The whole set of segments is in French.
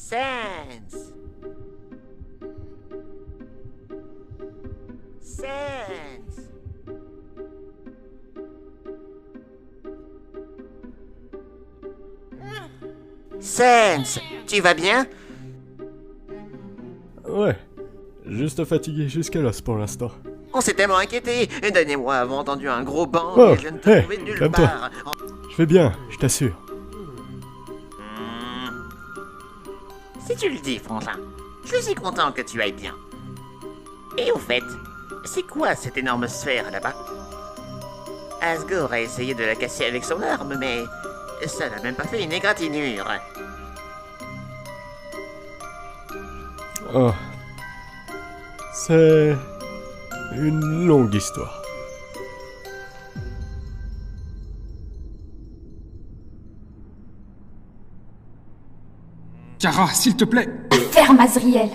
Sans. Sans. Sans, tu vas bien? Ouais, juste fatigué jusqu'à l'os pour l'instant. On s'est tellement inquiété. Danny et moi avons entendu un gros bang Oh, et je ne te hey, trouvais nulle calme-toi. part. Je vais bien, je t'assure. Si tu le dis, Frangin, je suis content que tu ailles bien. Et au fait, c'est quoi cette énorme sphère là-bas? Asgore a essayé de la casser avec son arme, mais ça n'a même pas fait une égratignure. Oh. C'est une longue histoire. Kara, s'il te plaît. Ferme, Azriel.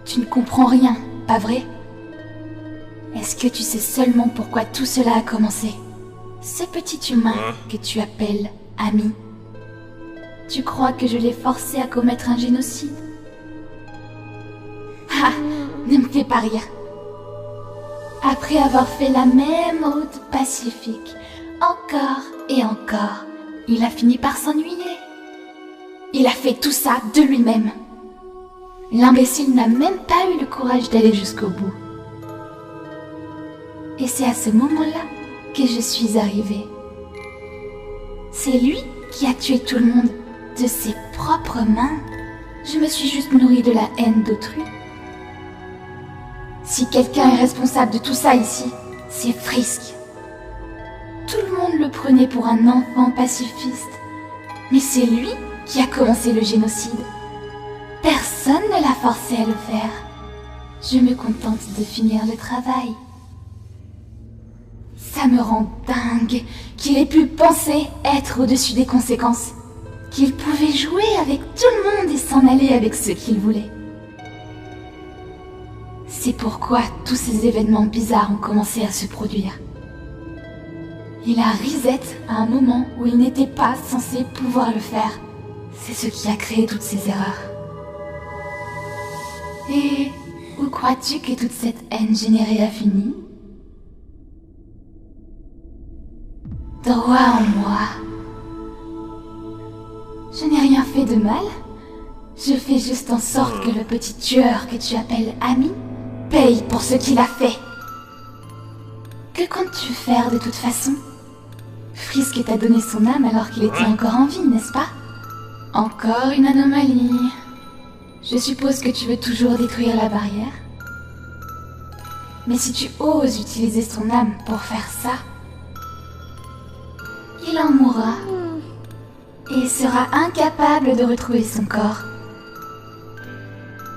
Tu ne comprends rien, pas vrai? Est-ce que tu sais seulement pourquoi tout cela a commencé? Ce petit humain que tu appelles ami. Tu crois que je l'ai forcé à commettre un génocide? Ah, ne me fais pas rire. Après avoir fait la même route pacifique, encore et encore, il a fini par s'ennuyer. Il a fait tout ça de lui-même. L'imbécile n'a même pas eu le courage d'aller jusqu'au bout. Et c'est à ce moment-là que je suis arrivée. C'est lui qui a tué tout le monde de ses propres mains. Je me suis juste nourrie de la haine d'autrui. Si quelqu'un est responsable de tout ça ici, c'est Frisk. Tout le monde le prenait pour un enfant pacifiste. Mais c'est lui qui a commencé le génocide. Personne ne l'a forcé à le faire. Je me contente de finir le travail. Ça me rend dingue qu'il ait pu penser être au-dessus des conséquences. Qu'il pouvait jouer avec tout le monde et s'en aller avec ce qu'il voulait. C'est pourquoi tous ces événements bizarres ont commencé à se produire. Il a reset à un moment où il n'était pas censé pouvoir le faire. C'est ce qui a créé toutes ces erreurs. Et où crois-tu que toute cette haine générée a fini? Droit en moi. Je n'ai rien fait de mal. Je fais juste en sorte que le petit tueur que tu appelles ami paye pour ce qu'il a fait. Que comptes-tu faire de toute façon? Frisk t'a donné son âme alors qu'il était encore en vie, n'est-ce pas? Encore une anomalie. Je suppose que tu veux toujours détruire la barrière. Mais si tu oses utiliser son âme pour faire ça, il en mourra et sera incapable de retrouver son corps.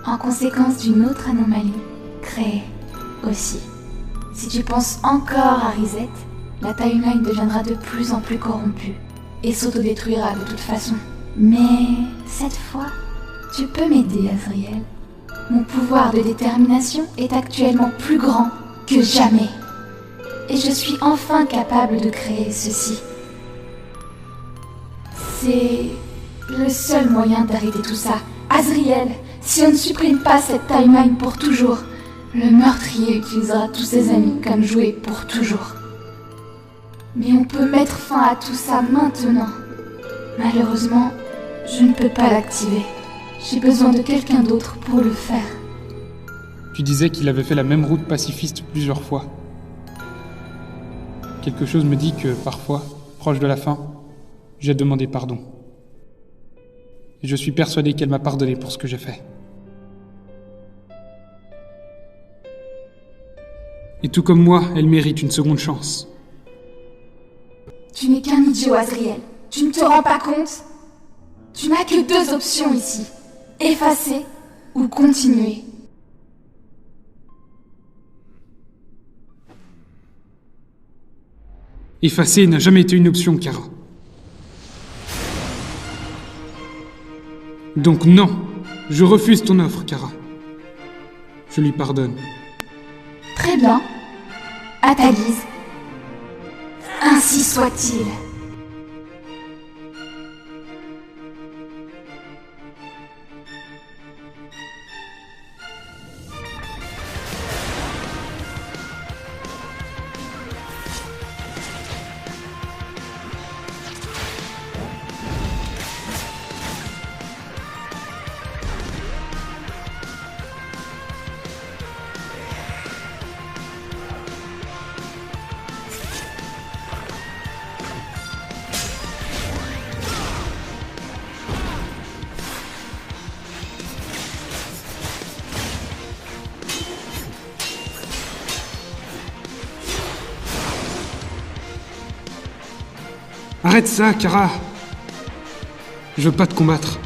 En conséquence d'une autre anomalie créée aussi. Si tu penses encore à Reset, la timeline deviendra de plus en plus corrompue et s'autodétruira de toute façon. Mais cette fois, tu peux m'aider, Azriel. Mon pouvoir de détermination est actuellement plus grand que jamais. Et je suis enfin capable de créer ceci. C'est le seul moyen d'arrêter tout ça. Azriel, si on ne supprime pas cette timeline pour toujours, le meurtrier utilisera tous ses amis comme jouets pour toujours. Mais on peut mettre fin à tout ça maintenant. Malheureusement, je ne peux pas l'activer. J'ai besoin de quelqu'un d'autre pour le faire. Tu disais qu'il avait fait la même route pacifiste plusieurs fois. Quelque chose me dit que, parfois, proche de la fin, j'ai demandé pardon. Et je suis persuadé qu'elle m'a pardonné pour ce que j'ai fait. Et tout comme moi, elle mérite une seconde chance. Tu n'es qu'un idiot, Azriel. Tu ne te rends pas compte? Tu n'as que deux options ici. Effacer ou continuer. Effacer n'a jamais été une option, Kara. Donc non, je refuse ton offre, Kara. Je lui pardonne. Très bien. À ta guise. Ainsi soit-il. Arrête ça, Kara. Je veux pas te combattre.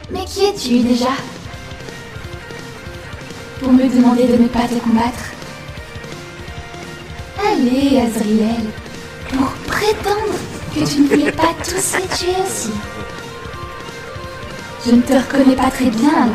Mais qui es-tu déjà? Pour me demander de ne pas te combattre? Allez, Azriel, pour prétendre que tu ne voulais pas tous les tuer aussi. Je ne te reconnais pas très bien, là.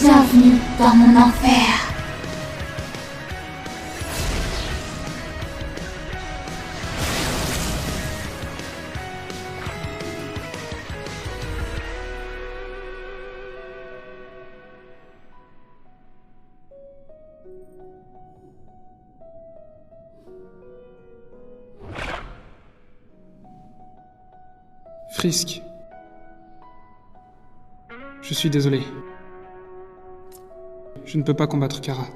Bienvenue dans mon enfer. Frisk. Je suis désolé. Je ne peux pas combattre Kara.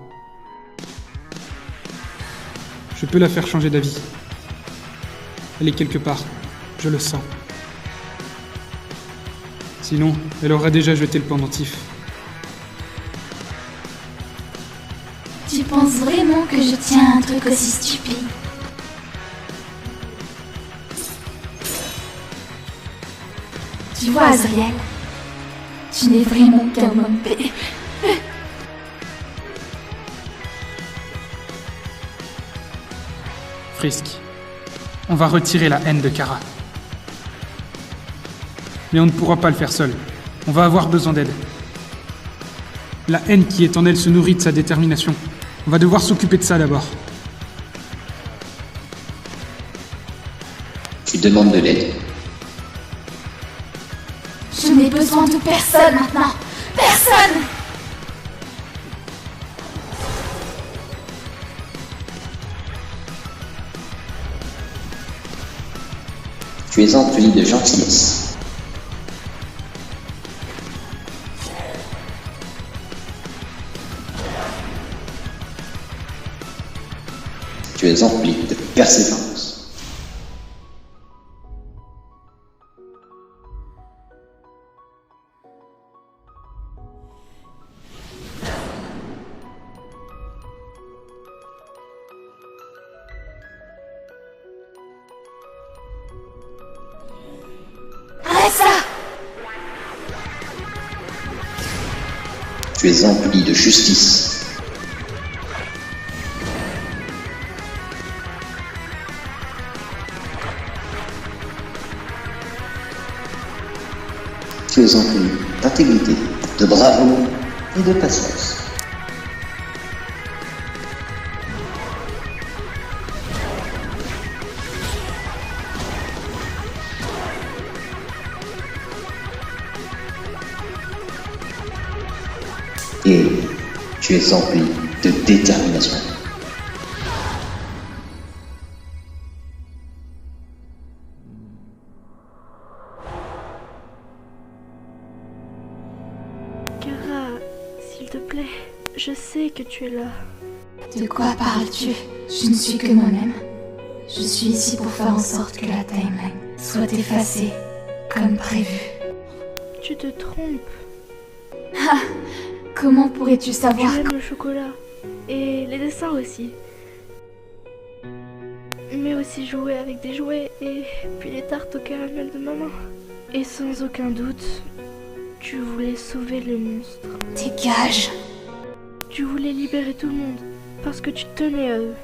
Je peux la faire changer d'avis. Elle est quelque part. Je le sens. Sinon, elle aurait déjà jeté le pendentif. Tu penses vraiment que je tiens à un truc aussi stupide? Tu vois, Azriel, tu n'es vraiment qu'un homme paix. Frisk, on va retirer la haine de Kara. Mais on ne pourra pas le faire seul. On va avoir besoin d'aide. La haine qui est en elle se nourrit de sa détermination. On va devoir s'occuper de ça d'abord. Tu demandes de l'aide. Je n'ai besoin de personne maintenant. Personne! Tu es empli de gentillesse. Tu es empli de persévérance. Arrête ça! Tu es empli de justice. Tu es empli d'intégrité, de bravoure et de patience. Et tu es empli de détermination. Kara, s'il te plaît, je sais que tu es là. De quoi parles-tu? Je ne suis que moi-même. Je suis ici pour faire en sorte que la timeline soit effacée, comme prévu. Tu te trompes. Ah, comment pourrais-tu Tu savoir? aimes le chocolat. Et les dessins aussi. Mais aussi jouer avec des jouets et puis les tartes au caramel de maman. Et sans aucun doute, tu voulais sauver le monstre. Dégage! Tu voulais libérer tout le monde parce que tu tenais à eux.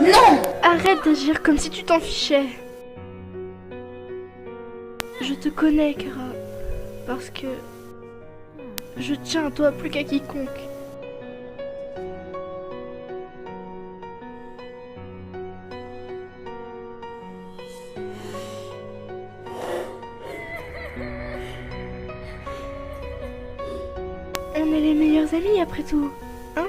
Non! Arrête d'agir comme si tu t'en fichais. Je te connais, Kara, parce que je tiens à toi plus qu'à quiconque. amis après tout, hein?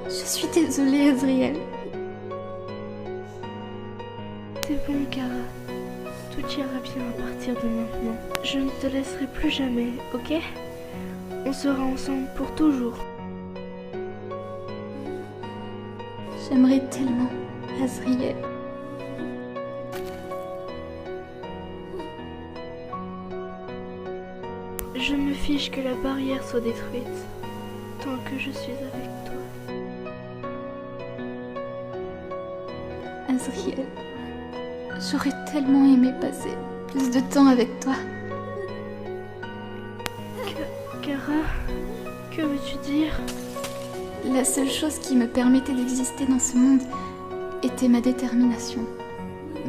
Je suis désolée, Azriel. C'est bon, Kara. Tout ira bien à partir de maintenant. Je ne te laisserai plus jamais, ok? On sera ensemble pour toujours. J'aimerais tellement, Azriel. Je me fiche que la barrière soit détruite, tant que je suis avec toi. Azriel, j'aurais tellement aimé passer plus de temps avec toi. Kara, que veux-tu dire? La seule chose qui me permettait d'exister dans ce monde était ma détermination.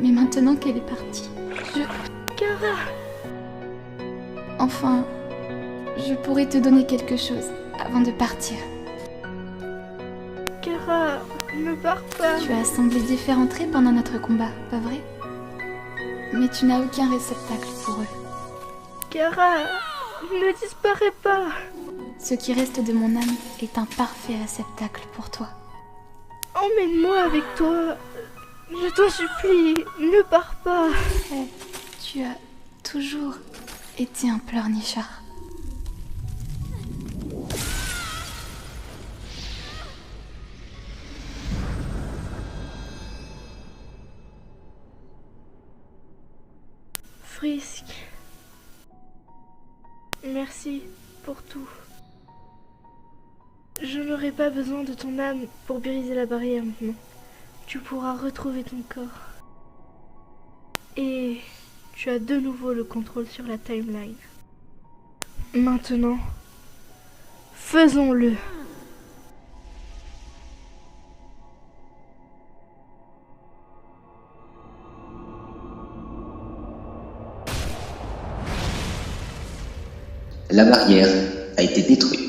Mais maintenant qu'elle est partie, Kara! Enfin, je pourrais te donner quelque chose avant de partir. Kara, ne pars pas! Tu as semblé différents traits pendant notre combat, pas vrai? Mais tu n'as aucun réceptacle pour eux. Kara, ne disparais pas! Ce qui reste de mon âme est un parfait réceptacle pour toi. Emmène-moi avec toi. Je t'en supplie, ne pars pas. Tu as toujours été un pleurnichard. Frisk. Merci pour tout. Je n'aurai pas besoin de ton âme pour briser la barrière maintenant. Tu pourras retrouver ton corps. Et tu as de nouveau le contrôle sur la timeline. Maintenant, faisons-le. La barrière a été détruite.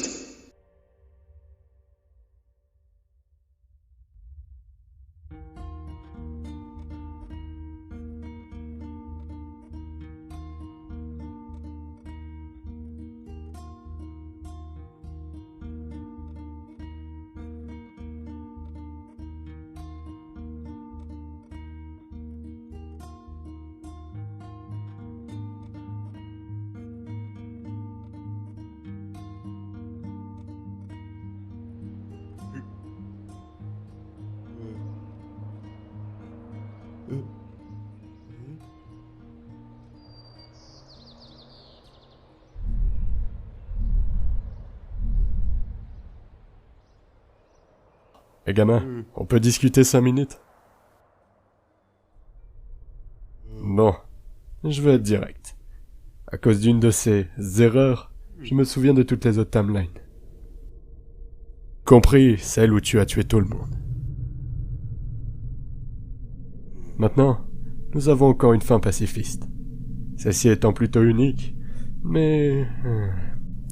Eh gamin, on peut discuter 5 minutes? Bon, je vais être direct. À cause d'une de ces erreurs, je me souviens de toutes les autres timelines. Compris celle où tu as tué tout le monde. Maintenant, nous avons encore une fin pacifiste. Celle-ci étant plutôt unique, mais...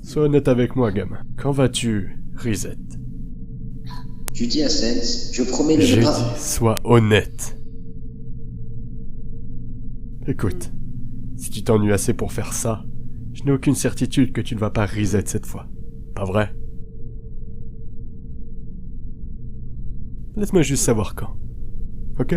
sois honnête avec moi, gamin. Quand vas-tu, Reset? Tu dis à Sens, je promets de J'ai ne pas... dit, sois honnête. Écoute, si tu t'ennuies assez pour faire ça, je n'ai aucune certitude que tu ne vas pas reset cette fois. Pas vrai? Laisse-moi juste savoir quand. Ok?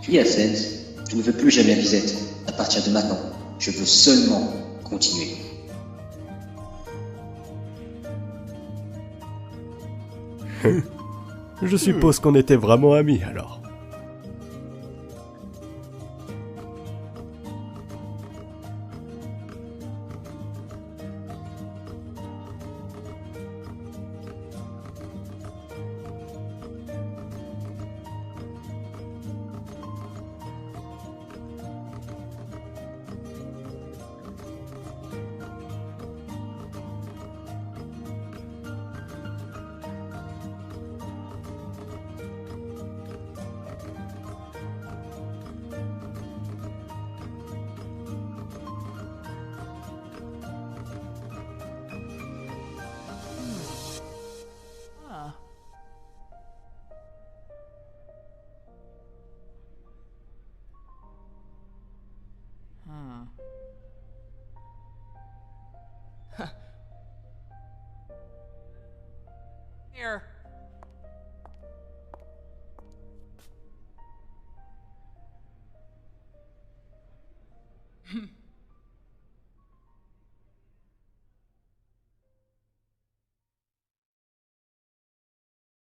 Tu dis à Sens, je ne veux plus jamais reset. À partir de maintenant, je veux seulement continuer. Je suppose qu'on était vraiment amis alors.